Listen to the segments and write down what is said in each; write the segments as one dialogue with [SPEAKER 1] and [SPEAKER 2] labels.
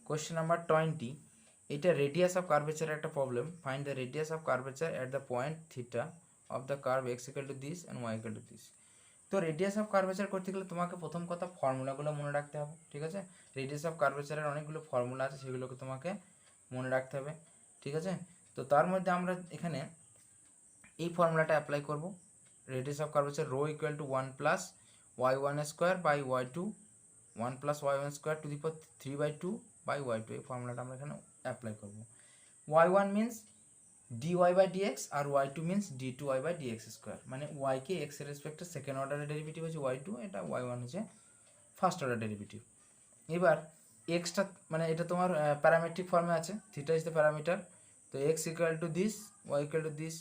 [SPEAKER 1] Question number 20, এটা radius of curvature একটা problem. Find the radius of curvature at the point theta of the curve x equal to this and y equal to this. তো radius of curvature করতে গেলে তোমাকে প্রথম কথা ফর্মুলাগুলো মনে রাখতে হবে, ঠিক আছে। রেডিয়াস অফ কার্ভেচারের অনেকগুলো ফর্মুলা আছে, সেগুলোকে তোমাকে মনে রাখতে হবে, ঠিক আছে। তো তার মধ্যে আমরা এখানে এই ফর্মুলাটা অ্যাপ্লাই করব। Radius of curvature rho equal to 1 plus y1 square by y2, 1 plus y1 square to the power 3/2 by y2। এই ফর্মুলাটা আমরা এখানে অ্যাপ্লাই করব। y1 means dy by dx আর y2 means d2y by dx square, মানে y কে x এর রেসপেক্টে second অর্ডারের ডেরিভেটিভ হচ্ছে y2, এটা y1 হচ্ছে ফার্স্ট অর্ডার ডেরিভেটিভ। এবার এক্সটা মানে এটা তোমার প্যারামেট্রিক ফর্মে আছে, থিটা ইজ দ্য প্যারামিটার। তো x equal to this, y equal to this.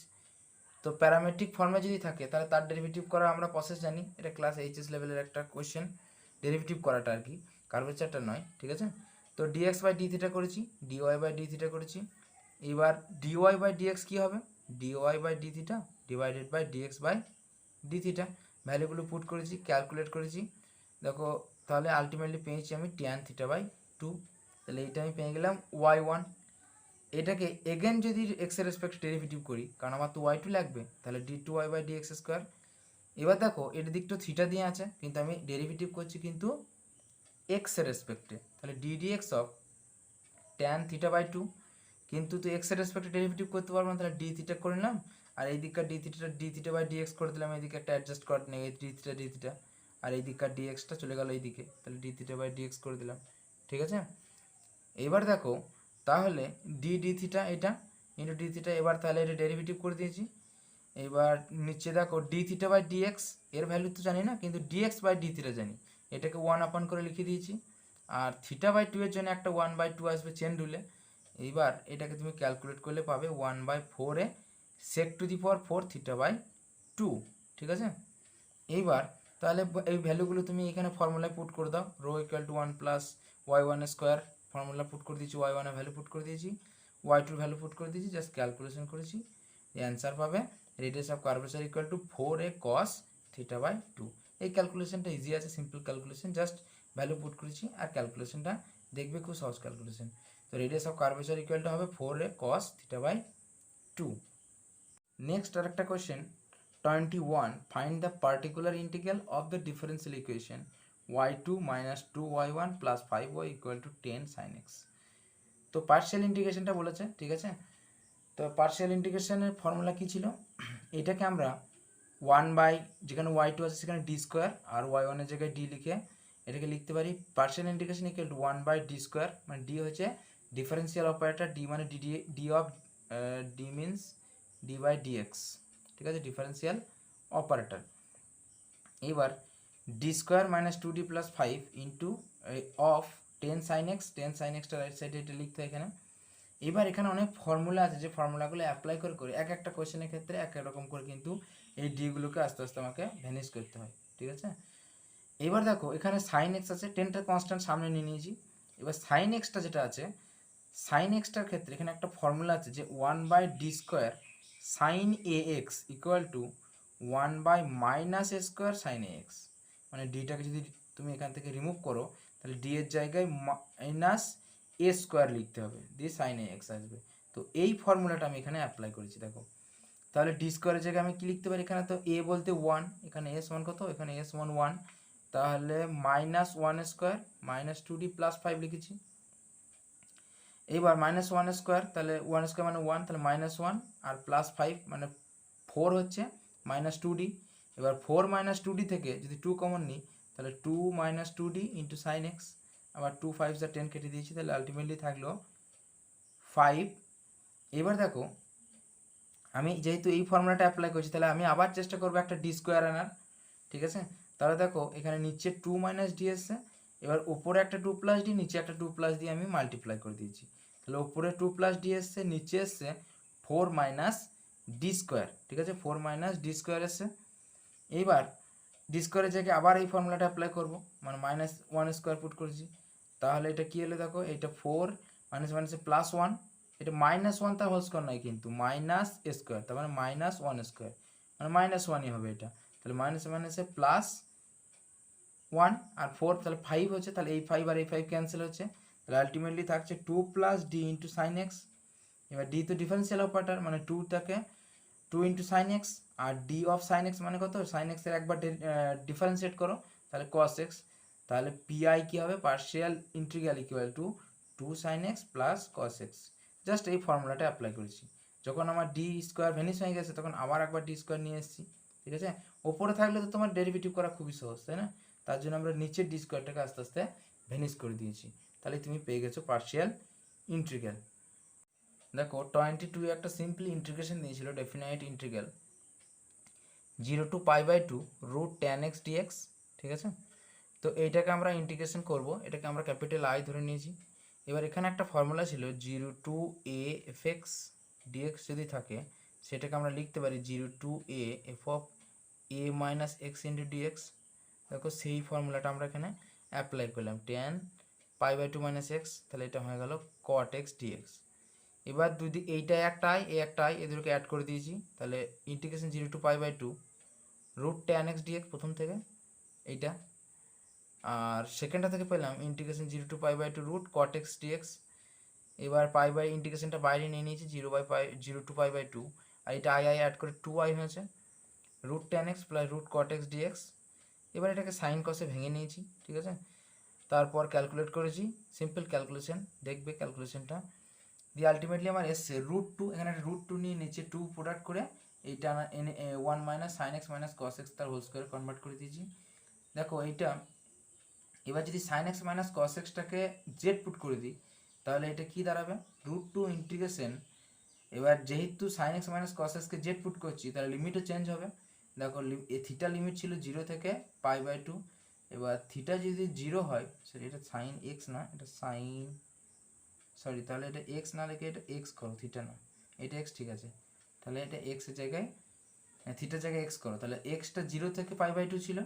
[SPEAKER 1] তো প্যারামেট্রিক ফর্মে যদি থাকে তাহলে তার ডেরিভেটিভ করা আমরা প্রসেস জানি, এটা ক্লাস এইচএস লেভেলের একটা কোয়েশ্চেন, ডেরিভেটিভ করাটা আর কি, কার্ভেচারটা নয়, ঠিক আছে। তো ডিএক্স বাই ডি থিটা করেছি, ডিওয়াই বাই ডি থিটা করেছি। এবার ডিওয়াই বাই ডিএক্স কী হবে, dy by d theta divided by dx by d theta. ভ্যালুগুলো পুট করেছি, ক্যালকুলেট করেছি, দেখো তাহলে আলটিমেটলি পেয়েছি আমি ট্যান থিটা বাই 2। তাহলে এইটা আমি পেয়ে গেলাম y1। এটাকে এগেন যদি এক্স এর রেসপেক্ট ডেরিভেটিভ করি, কারণ আমার তো y2 লাগবে, তাহলে d2y বাই dx স্কোয়ার। এবার দেখো এর দিকটা থিটা দিয়ে আছে, কিন্তু আমি ডেরিভেটিভ করছি কিন্তু এক্স এর রেসপেক্টে, তাহলে ddx of tan theta by 2। কিন্তু তো এক্স এর রেসপেক্টে ডেরিভেটিভ করতে পারবো না, তাহলে ডি থিটা করে নিলাম, আর এই দিককার ডি থিটা বাই ডিএক্স করে দিলাম, এই দিকে একটা অ্যাডজাস্ট করে নেই ডি থিটা, আর এই দিককার ডিএক্সটা চলে গেল এই দিকে, তাহলে ডি থিটা বাই ডিএক্স করে দিলাম, ঠিক আছে। এবার দেখো তাহলে ডি থিটা এটা ইন্টু ডি থিটা, এবার তাহলে এটা ডেরিভেটিভ করে দিয়েছি। এবার নিচে দেখো ডি থিটা বাই ডিএক্স, এর ভ্যালু তো জানি না, কিন্তু ডিএক্স বাই ডি থিটা জানি, এটাকে 1 করে লিখে দিয়েছি। আর থিটা বাই 2 এর জন্য একটা 1/2 আসবে চেন রুলে। এইবার এটাকে তুমি ক্যালকুলেট করলে পাবে 1/4 sec to the power 4 theta by 2, ঠিক আছে। এইবার তাহলে এই ভ্যালুগুলো তুমি এখানে ফর্মুলায় পুট করে দাও, rho equal to 1 plus y1 square, formula put করে দিয়েছি, y1 এর ভ্যালু পুট করে দিয়েছি, y2 এর ভ্যালু পুট করে দিয়েছি, জাস্ট ক্যালকুলেশন করেছি, অ্যান্সার পাবে radius of curvature equal to 4a cos theta by 2। এই ক্যালকুলেশনটা ইজি আছে, simple calculation, just value put করেছি আর ক্যালকুলেশনটা দেখবে খুব সহজ ক্যালকুলেশন। তো radius of curvature equal to হবে 4a cos theta by 2। Next আরেকটা question 21, find the particular integral of the differential equation y2 minus 2y1 plus 5y equal to 10 sin x। তো পার্শিয়াল ইন্টিগ্রেশনটা বলেছে, ঠিক আছে। তো পার্শিয়াল ইন্টিগ্রেশনের formula কী ছিল, এটাকে আমরা 1 বাই যেখানে y2 আছে সেখানে ডি স্কোয়ার আর y1 এর জায়গায় ডি লিখে এটাকে লিখতে পারি partial integration equal to 1 by D square, মানে ডি হচ্ছে ডিফারেন্সিয়াল অপারেটর, ডি মানে D of D means D by dx, ঠিক আছে, ডিফারেন্সিয়াল অপারেটর। এবার D square minus 2d plus 5 into of 10 sin x, 10 sin x টা right সাইডে এটা লিখতে হয় এখানে। এবার এখানে অনেক ফর্মুলা আছে, যে ফর্মুলাগুলো অ্যাপ্লাই করে করে এক একটা কোয়েশ্চেনের ক্ষেত্রে এক এক রকম করে কিন্তু এই ডিগুলোকে আস্তে আস্তে আমাকে ভ্যানিশ করতে হয়, ঠিক আছে। এবার দেখো এখানে সাইন এক্স আছে, 10টা কনস্ট্যান্ট সামনে নিয়ে নিয়েছি। এবার সাইন এক্সটা যেটা আছে, সাইন এক্সটার ক্ষেত্রে এখানে একটা ফর্মুলা আছে যে 1 by D square sine a x equal to 1 by minus a square sine a x, মানে ডিটাকে যদি তুমি এখান থেকে রিমুভ করো তাহলে ডি এর জায়গায় মাইনাস এ স্কোয়ার লিখতে হবে, দিয়ে সাইন এ এক্স আসবে। তো এই ফর্মুলাটা আমি এখানে অ্যাপ্লাই করেছি, দেখো তাহলে ডি স্কোয়ারের জায়গায় আমি কী লিখতে পারি, এখানে তো এ বলতে 1, এখানে এস 1 কত, এখানে এস 1, তাহলে minus 1 square minus 2d plus 5 লিখেছি। এইবার মাইনাস 1 স্কোয়ার, তাহলে 1 স্কোয়ার মানে 1, তাহলে মাইনাস 1 আর প্লাস 5 মানে 4 হচ্ছে মাইনাস 2d। এবার 4 মাইনাস 2d থেকে যদি 2 কমন নিই তাহলে 2 minus 2d into sine x, আবার 2 5 10 কেটে দিয়েছি, তাহলে আলটিমেটলি থাকলো 5। এবার দেখো আমি যেহেতু এই ফর্মুলাটা অ্যাপ্লাই করছি, তাহলে আমি আবার চেষ্টা করবো একটা ডি স্কোয়ার আনার, ঠিক আছে। তাহলে দেখো এখানে নিচে 2 মাইনাস ডি এসছে, এবার ওপরে একটা 2 প্লাস ডি, নিচে একটা 2 প্লাস দিয়ে আমি মাল্টিপ্লাই করে দিয়েছি, তাহলে ওপরে 2 প্লাস ডি এসছে, নিচে এসছে 4 মাইনাস ডি স্কোয়ার, ঠিক আছে, 4 মাইনাস ডি স্কোয়ার এসছে। এইবার ডি স্কোয়ারের জায়গায় আবার এই ফর্মুলাটা অ্যাপ্লাই করবো, মানে মাইনাস 1 স্কোয়ার পুট করেছি, তাহলে এটা কী হলো দেখো, এটা 4 মাইনাস মাইনাসে প্লাস 1, এটা মাইনাস 1 তার হোল স্কোয়ার নয় কিন্তু মাইনাস স্কোয়ার, তার মানে মাইনাস 1 স্কোয়ার, মানে মাইনাস 1ই হবে এটা, তাহলে মাইনাস মাইনাসে প্লাস 1 আর 4, তাহলে 5 হচ্ছে, তাহলে এই 5 আর এই 5 ক্যান্সেল হচ্ছে, তাহলে আলটিমেটলি থাকছে 2 plus D into sine x. এবার ডি তো ডিফারেন্সিয়াল অপারেটর, মানে 2টাকে 2 ইন্টু সাইন এক্স, আর ডি অফ সাইন এক্স মানে কত, সাইন এক্সের একবার ডিফারেন্সিয়েট করো তাহলে কস এক্স। তাহলে পিআই কী হবে, partial integral equal to 2 sine x plus cos x. Just এই ফর্মুলাটা অ্যাপ্লাই করেছি। যখন আমার ডি স্কোয়ার ভ্যানিশ হয়ে গেছে তখন আবার একবার ডি স্কোয়ার নিয়ে এসেছি, ঠিক আছে। ওপরে থাকলে তো তোমার ডেরিভেটিভ করা খুবই সহজ, তাই না? তার জন্য আমরা নিচের ডি স্কোয়ারটাকে আস্তে আস্তে ভ্যানিশ করে দিয়েছি। তাহলে তুমি পেয়ে গেছো পার্শিয়াল ইন্টিগ্রাল। দেখো 22 একটা সিম্পলি ইন্টিগ্রেশন দিয়েছিল, definite integral 0 to pi by 2 root tan x dx, ঠিক আছে। তো এইটাকে আমরা ইন্টিগ্রেশন করব, এটাকে আমরা ক্যাপিটাল আই ধরে নিয়েছি। এবার এখানে একটা ফর্মুলা ছিল 0 to a f x dx যদি থাকে সেটাকে আমরা লিখতে পারি 0 to a f of a minus x into dx. দেখো সেই ফর্মুলাটা আমরা এখানে অ্যাপ্লাই করলাম, tan pi by 2 minus x, তাহলে এটা হয়ে গেল কট এক্স ডিএক্স। এবার যদি এইটা একটা আই এ একটা আই এদেরকে অ্যাড করে দিয়েছি, তাহলে integration 0 to pi by 2 root tan x dx প্রথম থেকে এইটা, আর সেকেন্ডটা থেকে পেলাম integration 0 to pi by 2 root cot x dx. এবার পাই বাই ইন্টিগ্রেশনটা বাইরে নিয়ে নিয়েছি 0 টু পাই বাই 2, আর এটা আই আই অ্যাড করে 2i হয়েছে root tan x plus root cot x dx. এবার এটাকে সাইন কসে ভেঙে নিয়েছি, ঠিক আছে। তারপর ক্যালকুলেট করেছি, সিম্পল ক্যালকুলেশন দেখবে ক্যালকুলেশনটা দিয়ে আলটিমেটলি আমার এসছে √2, এখানে একটা √2 নিয়ে নিচে 2 প্রোডাক্ট করে এইটা 1 minus sine x minus cos x তার হোল স্কোয়ার কনভার্ট করে দিয়েছি। দেখো এইটা এবার যদি সাইন এক্স মাইনাস কস এক্সটাকে জেড পুট করে দিই তাহলে এটা কি দাঁড়াবে, √2 ইন্টিগ্রেশন, এবার যেহেতু সাইন এক্স মাইনাস কস এক্সকে জেড পুট করছি তাহলে লিমিটও চেঞ্জ হবে। দেখো থিটা লিমিট ছিল 0 থেকে পাই বাই 2, এবার থিটা যদি 0 হয় সরি এটা সাইন এক্স না, এটা সাইন, সরি তাহলে এটা এক্স না লিখে এটা এক্স করো, থিটা না, এটা এক্স, ঠিক আছে। তাহলে এটা এক্সের জায়গায় থিটার জায়গায় এক্স করো, তাহলে এক্সটা 0 থেকে পাই বাই 2 ছিল।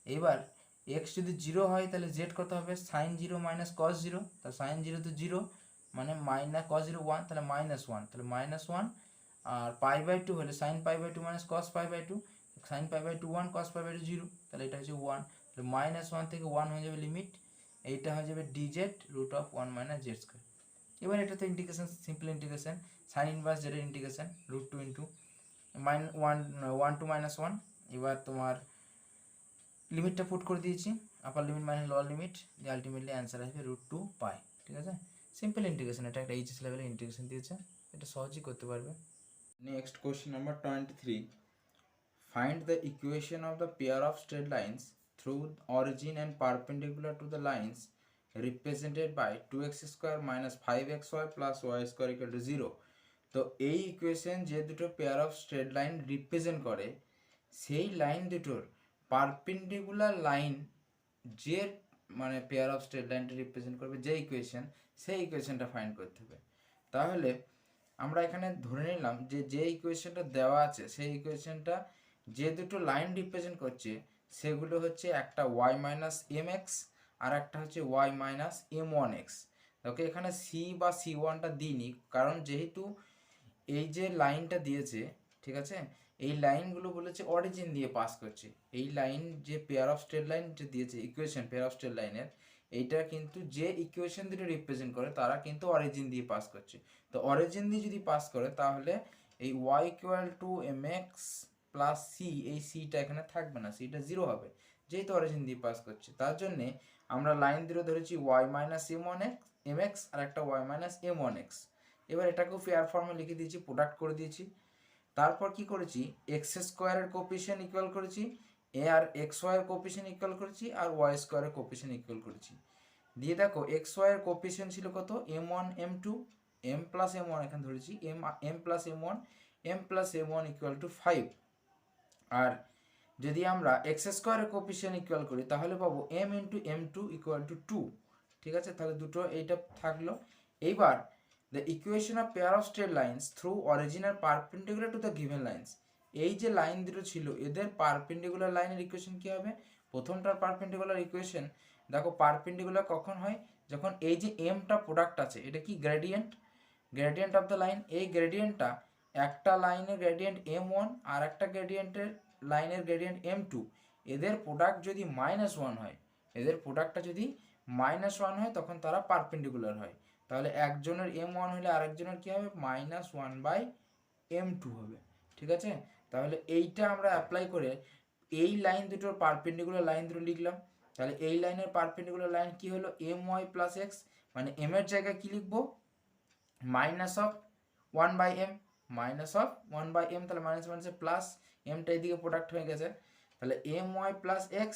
[SPEAKER 1] এবার এক্স যদি 0 হয় তাহলে জেড কত হবে, সাইন 0 মাইনাস কস 0, তাহলে সাইন 0 তো 0 মানে মাইনাস কস 0 1, তাহলে -1, তাহলে -1, আর পাই বাই 2 হলে sine pi by 2 minus cos pi by 2, sine pi by 2 1, cos pi by 2 0, তাহলে এটা হচ্ছে 1, তাহলে -1 থেকে 1 হয়ে যাবে লিমিট, এইটা হয়ে যাবে dz root of 1 minus z square. এবার এটা তো integration, simple integration, sine inverse জেডের ইন্টিগ্রেশন √2 ইন্টু 1 টু -1, এবার তোমার লিমিটটা পুট করে দিয়েছি, upper limit minus lower limit, দিয়ে আলটিমেটলি অ্যান্সার আসবে √2 পাই, ঠিক আছে। সিম্পল ইন্টিগ্রেশন, এটা একটা এইচএস লেভেলের ইন্টিগ্রেশন দিয়েছে, এটা সহজেই করতে পারবে। Next question number 23, find the equation of the pair of straight lines through origin and perpendicular to the lines represented by 2x square minus 5xy plus y square equal to 0. তো এই equation যে দুটো pair of straight line represent করে সেই line দুটোর perpendicular line যে মানে pair of straight লাইনটা রিপ্রেজেন্ট করবে যে ইকুয়েশন, সেই ইকুয়েশনটা ফাইন্ড করতে হবে। তাহলে আমরা এখানে ধরে নিলাম যে যে ইকুয়েশনটা দেওয়া আছে সেই ইকুয়েশনটা যে দুটো লাইন রিপ্রেজেন্ট করছে সেগুলো হচ্ছে একটা y মাইনাস এম এক্স আর একটা হচ্ছে y মাইনাস m1x। ওকে, এখানে সি বা c1টা দিইনি কারণ যেহেতু এই যে লাইনটা দিয়েছে, ঠিক আছে, এই লাইনগুলো বলেছে অরিজিন দিয়ে পাস করছে। এই লাইন যে পেয়ার অফ স্ট্রেট লাইন যে দিয়েছে ইকুয়েশন পেয়ার অফ স্ট্রেট লাইনের, এইটা কিন্তু যে ইকুয়েশন দুটো রিপ্রেজেন্ট করে তারা কিন্তু অরিজিন দিয়ে পাস করছে। তো অরিজিন দিয়ে যদি পাস করে তাহলে এই y equal to mx plus C, এই সিটা এখানে থাকবে না, সিটা 0 হবে যেহেতু অরিজিন দিয়ে পাস করছে। তার জন্যে আমরা লাইন দুটো ধরেছি y মাইনাস mx আর একটা y মাইনাস m1x। এবার এটাকেও পেয়ার ফর্মে লিখে দিয়েছি, প্রোডাক্ট করে দিয়েছি। তারপর কি করেছি, এক্স স্কোয়ারের কোপিশিয়েন্ট ইকুয়াল করেছি, এ আর এক্স ওয়াই এর কোপিশিয়েন্ট ইকুয়াল করেছি, আর ওয়াই স্কোয়ারের কোপিশিয়েন্ট ইকুয়াল করেছি। দিয়ে দেখো এক্স ওয়াই এর কোপিশিয়েন্ট ছিল কত, m1 m2, m plus m1 এখানে ধরেছি, m plus m1, m plus m1 equal to 5। আর যদি আমরা এক্স স্কোয়ারের কোপিশিয়েন্ট ইকুয়াল করি তাহলে পাবো m into m2 equal to 2, ঠিক আছে। তাহলে দুটো এইটা থাকলো। এইবার the equation of pair of straight lines through origin are perpendicular to the given lines, এই যে লাইন দুটো ছিল এদের পারপেন্ডিকুলার লাইনের ইকুয়েশন কি হবে, প্রথমটার পারপেন্ডিকুলার ইকুয়েশন দেখো পারপেন্ডিকুলার কখন হয়, যখন এই যে এমটা প্রোডাক্ট আছে এটা কি gradient, gradient of the line, এই গ্রেডিয়েন্টটা একটা লাইনের গ্রেডিয়েন্ট m1 আর একটা গ্রেডিয়েন্টের লাইনের গ্রেডিয়েন্ট m2, এদের প্রোডাক্ট যদি -1 হয়, এদের প্রোডাক্টটা যদি -1 হয় তখন তারা পারপেন্ডিকুলার হয়। তাহলে একজনের m1 হলে আরেকজনের কি হবে, -1/m2 হবে। ঠিক আছে, তাহলে এইটা আমরা অ্যাপ্লাই করে এই লাইন দুটোর পারপেন্ডিকুলার লাইন দুটো লিখলাম। তাহলে এই লাইনের পারপেন্ডিকুলার লাইন কি হলো, my + x, মানে m এর জায়গায় কি লিখবো, -1/m, -1/m, তাহলে মাইনাস মাইনাসে প্লাস, এমটা এদিকে প্রোডাক্ট হয়ে গেছে, তাহলে my + x।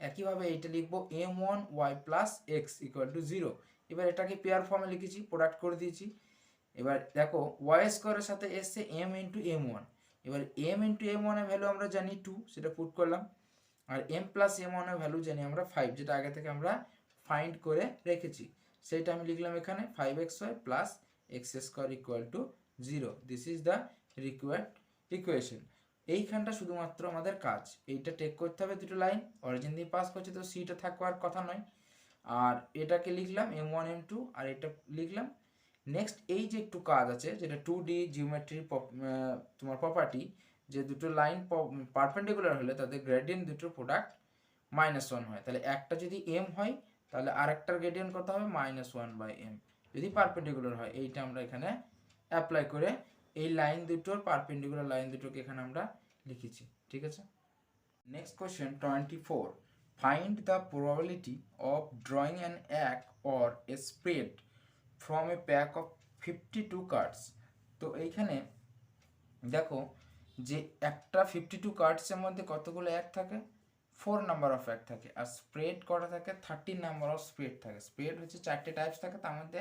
[SPEAKER 1] একইভাবে এইটা লিখবো m1y + x = 0। এবার এটাকে পেয়ার ফর্মে লিখেছি, প্রোডাক্ট করে দিয়েছি। এবার দেখো y² এর সাথে এসছে m × m1। এবার m × m1 এর ভ্যালু আমরা জানি 2, সেটা পুট করলাম। আর m + m1 এর ভ্যালু জানি আমরা 5, যেটা আগে থেকে আমরা ফাইন্ড করে রেখেছি, সেটা আমি লিখলাম এখানে 5xy + x² = 0। This is the required equation. এইখানটা শুধুমাত্র আমাদের কাজ, এইটা টেক করতে হবে দুটো লাইন, অরিজিন দিয়ে পাস করছে তো সিটা থাকবার কথা নয়। আর এটাকে লিখলাম m1 m2, আর এটা লিখলাম। নেক্সট এই যে একটু কাজ আছে, যেটা 2D জিওমেট্রি তোমার প্রপার্টি, যে দুটো লাইন পারপেন্ডিকুলার হলে তাদের গ্রেডিয়েন্ট দুটোর প্রোডাক্ট -1 হয়। তাহলে একটা যদি m হয় তাহলে আরেকটার গ্রেডিয়েন্ট কত হবে, -1/m, যদি পারপেন্ডিকুলার হয়। এইটা আমরা এখানে অ্যাপ্লাই করে এই লাইন দুটোর পারপেন্ডিকুলার লাইন দুটোকে এখানে আমরা লিখেছি। ঠিক আছে, next question 24, find the probability of drawing an ace or a spade from a pack of 52 cards. তো এইখানে দেখো যে একটা 52 কার্ডসের মধ্যে কতগুলো এক থাকে, 4 নাম্বার অফ এক থাকে, আর স্প্রেড করা থাকে 13 নাম্বার অফ স্প্রেড থাকে। স্প্রেড হচ্ছে 4টে টাইপস থাকে, তার মধ্যে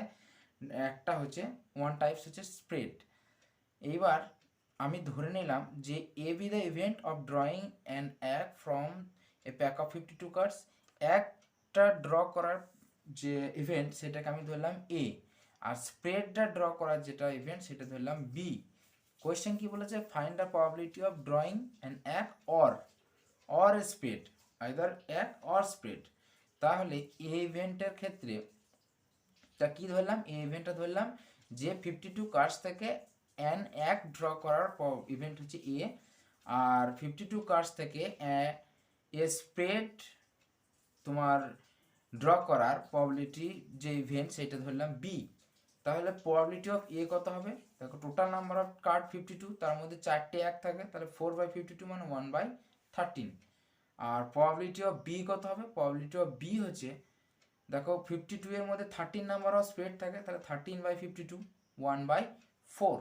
[SPEAKER 1] একটা হচ্ছে 1 টাইপস হচ্ছে স্প্রেড। এইবার আমি ধরে নিলাম যে A be the event of drawing an ace from a pack of 52 cards. একটা ড্র করার যে ইভেন্ট সেটাকে আমি ধরলাম এ, আর স্প্রেডটা ড্র করার যেটা ইভেন্ট সেটা ধরলাম বি। কোয়েশ্চেন কি বলেছে, find the probability of drawing an ace or a spade, either ace or spade. তাহলে এই ইভেন্টের ক্ষেত্রে তা কি ধরলাম, এই ইভেন্টটা ধরলাম যে 52 কার্ডস থেকে অ্যান অ্যাক ড্র করার ইভেন্ট হচ্ছে এ, আর 52 কার্ডস থেকে এ স্প্রেড তোমার ড্র করার প্রবাবিলিটি যে ইভেন্ট সেটা ধরলাম বি। তাহলে প্রবাবিলিটি অফ এ কত হবে, দেখো টোটাল নাম্বার অফ কার্ড 52, তার মধ্যে 4টে এক থাকে, তাহলে 4/52 মানে 1/13। আর প্রবাবিলিটি অফ বি কত হবে, প্রবাবিলিটি অফ বি হচ্ছে, দেখো 52 এর মধ্যে 13 নাম্বার অফ স্প্রেড থাকে, তাহলে 13/52 1/4।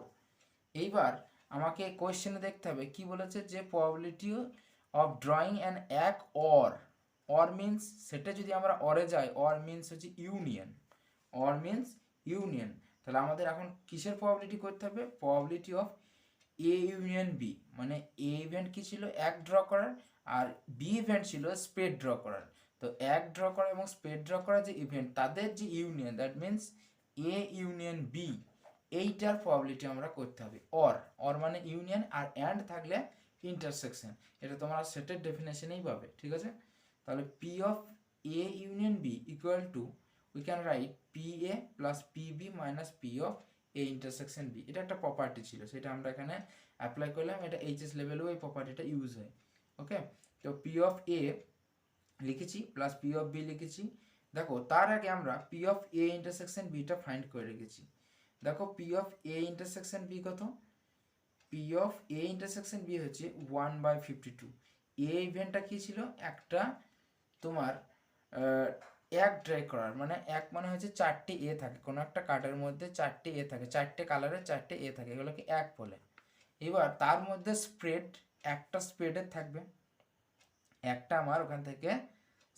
[SPEAKER 1] এইবার আমাকে কোয়েশ্চেনে দেখতে হবে কি বলেছে, যে probability of drawing an ace or means, সেটা যদি আমরা অরে যাই, অর মিন্স হচ্ছে ইউনিয়ন, অর মিন্স ইউনিয়ন। তাহলে আমাদের এখন কিসের প্রবাবিলিটি করতে হবে, probability of A union B, মানে এ ইভেন্ট কি ছিল, এক ড্র করার, আর বি ইভেন্ট ছিল স্প্রেড ড্র করার। তো এক ড্র করা এবং স্প্রেড ড্র করা যে ইভেন্ট, তাদের যে union, that means A union B, এইটার প্রবাবিলিটি আমরা করতে হবে। অর মানে ইউনিয়ন, আর অ্যান্ড থাকলে ইন্টারসেকশন, এটা তোমরা সেটের ডেফিনেশনেই পাবে। ঠিক আছে, তাহলে P of A union B equal to, we can write P A plus P B minus P of A intersection B. এটা একটা প্রপার্টি ছিল, সেটা আমরা এখানে অ্যাপ্লাই করলাম, এটা এইচএস লেভেলেও এই প্রপার্টিটা ইউজ হয়। ওকে, তো পি অফ এ লিখেছি প্লাস পি অফ বি লিখেছি। দেখো তার আগে আমরা পি অফ এ ইন্টারসেকশন বিটা ফাইন্ড করে রেখেছি। দেখো P of A intersection B কত, P of A intersection B হচ্ছে 1/52। এ ইভেন্টটা কি ছিল, একটা তোমার এক ড্রাই করার, মানে এক মানে হচ্ছে 4টে এ থাকে, কোনো একটা কার্ডের মধ্যে 4টে এ থাকে, 4টে কালারের 4টে এ থাকে, এগুলোকে এক বলে। এবার তার মধ্যে স্প্রেড, একটা স্প্রেডের থাকবে, একটা আমার ওখান থেকে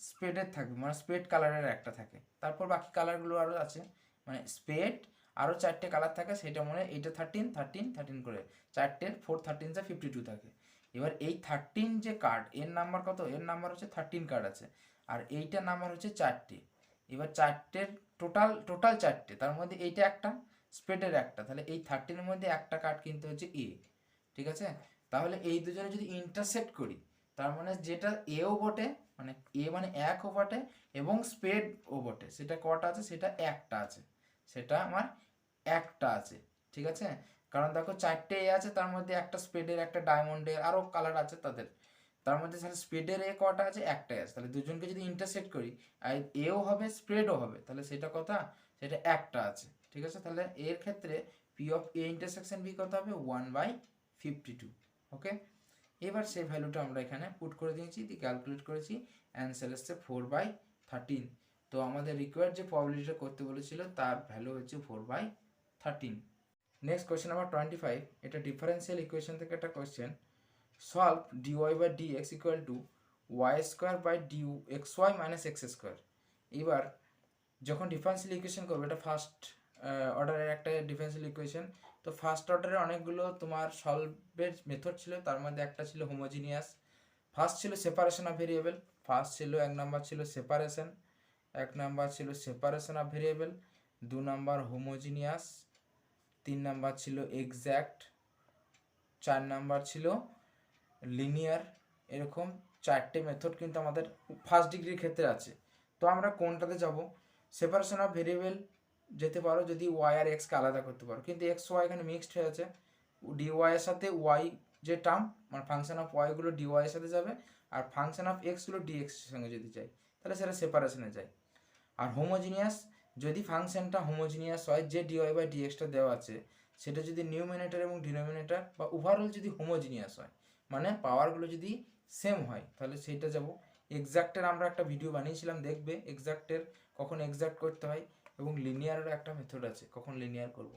[SPEAKER 1] স্প্রেডের থাকবে, মানে স্প্রেড কালারের একটা থাকে, তারপর বাকি কালারগুলো আরও আছে, মানে স্প্রেড আরও 4টে কালার থাকে, সেটা মনে হয় এইটা 13 13 13 করে 4টে 4 13 52 থাকে। এবার এই 13 যে কার্ড, এর নাম্বার কত, এর নাম্বার হচ্ছে 13 কার্ড আছে, আর এইটার নাম্বার হচ্ছে 4টে। এবার 4টের টোটাল 4টে, তার মধ্যে এইটা একটা, স্প্রেডের একটা, তাহলে এই 13 এর মধ্যে একটা কার্ড কিনতে হচ্ছে এ। ঠিক আছে, তাহলে এই দুজনে যদি ইন্টারসেক্ট করি, তার মানে যেটা এও বটে, মানে এ মানে একও বটে এবং স্প্রেডও বটে, সেটা কটা আছে, সেটা একটা আছে, সেটা আমার একটা আছে। ঠিক আছে, কারণ দেখো 4টে এ আছে, তার মধ্যে একটা স্প্রেডের, একটা ডায়মন্ডের, আরও কালার আছে তাদের, তার মধ্যে তাহলে স্প্রেডের এ কটা আছে, একটাই আছে। তাহলে দুজনকে যদি ইন্টারসেক্ট করি আর এও হবে স্প্রেডও হবে, তাহলে সেটা কথা, সেটা একটা আছে। ঠিক আছে, তাহলে এর ক্ষেত্রে P of A intersection B কত হবে 1/52। ওকে, এবার সেই ভ্যালুটা আমরা এখানে পুট করে দিয়েছি, দিয়ে ক্যালকুলেট করেছি, অ্যান্সার এসছে 4/13। তো আমাদের রিকোয়ার্ড যে প্রবাবিলিটিটা করতে বলেছিল তার ভ্যালু হচ্ছে 4/13। নেক্সট কোয়েশ্চেন নাম্বার 25, এটা ডিফারেন্সিয়াল ইকুয়েশন থেকে একটা question. Solve dy by dx equal to y square by dxy minus x square। এবার যখন ডিফারেন্সিয়াল ইকুয়েশন করবে, এটা ফার্স্ট অর্ডারের একটা ডিফারেন্সিয়াল ইকুয়েশন। তো ফার্স্ট অর্ডারে অনেকগুলো তোমার সলভের মেথড ছিল, তার মধ্যে একটা ছিল হোমোজিনিয়াস। ফার্স্ট ছিল সেপারেশন অফ ভেরিয়েবল, ফার্স্ট ছিল 1 নাম্বার ছিল সেপারেশন, 1 নাম্বার ছিল separation of variable, 2 number homogeneous, 3 number ছিল এক্স্যাক্ট, 4 নাম্বার ছিল লিনিয়ার। এরকম 4টে মেথড কিন্তু আমাদের ফার্স্ট ডিগ্রির ক্ষেত্রে আছে। তো আমরা কোনটাতে যাব? সেপারেশন অফ ভেরিয়েবল যেতে পারো যদি ওয়াই আর এক্সকে আলাদা করতে পারো, কিন্তু এক্স ওয়াই এখানে মিক্সড হয়ে আছে। ডিওয়াই এর সাথে ওয়াই যে টার্ম, মানে ফাংশন অফ ওয়াইগুলো ডিওয়াই এর সাথে যাবে, আর ফাংশন অফ এক্সগুলো ডিএক্স এর সঙ্গে যদি যায় তাহলে সেটা সেপারেশনে যায়। আর হোমোজিনিয়াস, যদি ফাংশনটা হোমোজিনিয়াস হয়, যে ডিওয়াই বাই ডিএক্সটা দেওয়া আছে সেটা যদি নিউমিনেটর এবং ডিনোমিনেটর বা ওভারঅল যদি হোমোজিনিয়াস হয়, মানে পাওয়ারগুলো যদি সেম হয়, তাহলে সেইটা যাব। এক্সাক্টের আমরা একটা ভিডিও বানিয়েছিলাম, দেখবে এক্সাক্টের কখন এক্সাক্ট করতে হয়, এবং লিনিয়ারের একটা মেথড আছে কখন লিনিয়ার করব।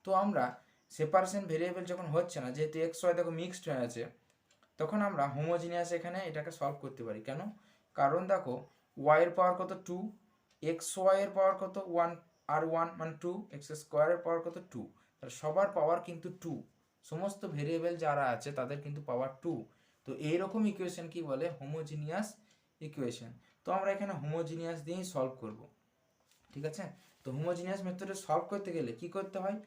[SPEAKER 1] তো আমরা সেপারেশন ভেরিয়েবল যখন হচ্ছে না, যেহেতু এক্স ওয়াই দেখো মিক্সড হয়ে আছে, তখন আমরা হোমোজিনিয়াস এখানে এটাকে সলভ করতে পারি। কেন? কারণ দেখো ওয়াইয়ের পাওয়ার কত 2, এক্স ওয়াইয়ের পাওয়ার কত 1 আর 1 মানে 2, এক্স স্কোয়ারের পাওয়ার কত 2, তাহলে সবার পাওয়ার কিন্তু 2, সমস্ত ভেরিয়েবল যারা আছে তাদের কিন্তু পাওয়ার 2। তো এইরকম ইকুয়েশন কি বলে? Homogeneous equation. তো আমরা এখানে হোমোজিনিয়াস দিয়েই সলভ করব। ঠিক আছে, তো হোমোজিনিয়াস মেথডে সলভ করতে গেলে কি করতে হয়?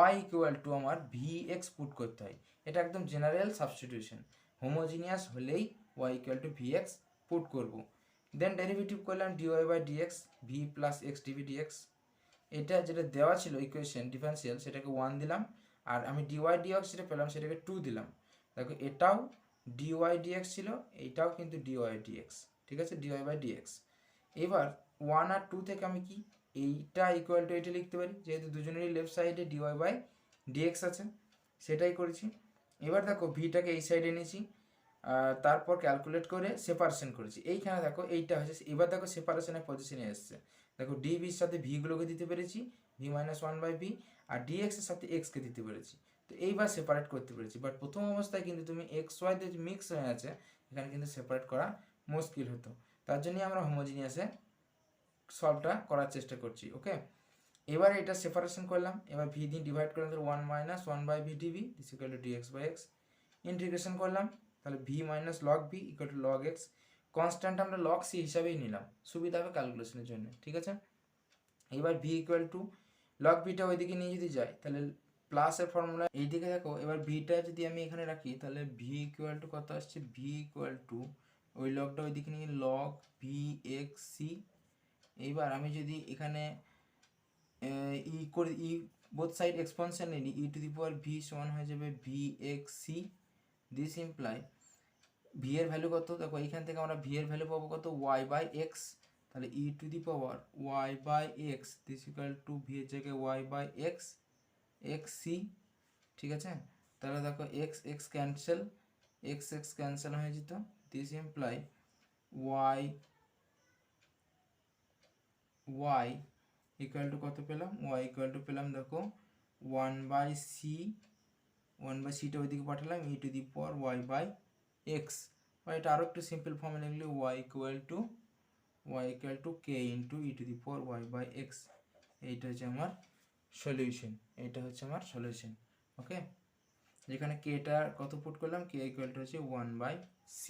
[SPEAKER 1] y ইকুয়াল টু আমার vx পুট করতে হয়। এটা একদম জেনারেল সাবস্টিটিউশন। হোমোজিনিয়াস হলেই y equal to vx put করব। দেন ডেরিভেটিভ করলাম dy by dx, v plus x dv dx। এটা যেটা দেওয়া ছিল ইকুয়েশন ডিফারেন্সিয়াল, সেটাকে 1 দিলাম, আর আমি dy dx যেটা পেলাম সেটাকে 2 দিলাম। দেখো এটাও dy dx ছিল, এইটাও কিন্তু dy dx। ঠিক আছে, dy বাই dx। এবার 1 আর 2 থেকে আমি কি এইটা ইকুয়াল টু এটা লিখতে পারি, যেহেতু দুজনেরই লেফট সাইডে dy বাই dx আছে, সেটাই করেছি। এবার দেখো ভিটাকে এই সাইডে এনেছি, তারপর ক্যালকুলেট করে সেপারেশন করেছি। এইখানে দেখো এইটা হয়েছে, এবার দেখো সেপারেশনের পজিশনে এসছে। দেখো ডিভির সাথে ভিগুলোকে দিতে পেরেছি, ভি মাইনাস 1/v, আর ডিএক্স এর সাথে এক্সকে দিতে পেরেছি। তো এইবার সেপারেট করতে পেরেছি। বাট প্রথম অবস্থায় কিন্তু তুমি এক্স ওয়াই যে মিক্স হয়ে আছে, এখানে কিন্তু সেপারেট করা মুশকিল হতো। তার জন্যই আমরা হোমোজিনিয়াসে সলভটা করার চেষ্টা করছি। ওকে, এবার এটা সেপারেশন করলাম, এবার ভি দিয়ে ডিভাইড করলাম, তাহলে 1 minus 1/v dv is equal to dx by x. Integration করলাম, তাহলে v minus log v equal to log x. Constant আমরা লগ সি হিসাবেই নিলাম, সুবিধা হবে ক্যালকুলেশনের জন্য। ঠিক আছে, এবার ভি ইকুয়াল টু লগ ভিটা ওইদিকে নিয়ে যদি যায়, তাহলে প্লাসের ফর্মুলা এইদিকে দেখো। এবার ভিটা যদি আমি এখানে রাখি, তাহলে ভি ইকুয়াল টু কত আসছে? ভি ইকুয়াল টু ওই লগটা ওইদিকে নিয়ে লগ ভি এক্স সি। এইবার আমি যদি এখানে ই করে ই বোথ সাইড এক্সপানশন নিই, ই টু দি পাওয়ার ভি সমান হয়ে যাবে v x C. This imply v এর ভ্যালু কত? দেখো এইখান থেকে আমরা ভি এর ভ্যালু পাবো কত? Y by x. তাহলে e to the power y by x this equal to v এর জায়গায় y by x x c. ঠিক আছে, তাহলে দেখো x x cancel, x x cancel হয়ে যেত। This imply y y equal to কত পেলাম? ওয়াই ইকুয়াল টু পেলাম দেখো 1/c, 1/cটা ওইদিকে পাঠালাম, e to the power y by x. বা এটা আরও একটু সিম্পল ফর্মে লিখলে y equal to k into e to the power y by x. এইটা হচ্ছে আমার সলিউশন, এইটা হচ্ছে আমার সলিউশন। ওকে, যেখানে কেটা কত পুট করলাম? কে ইকুয়াল টু হচ্ছে 1/c।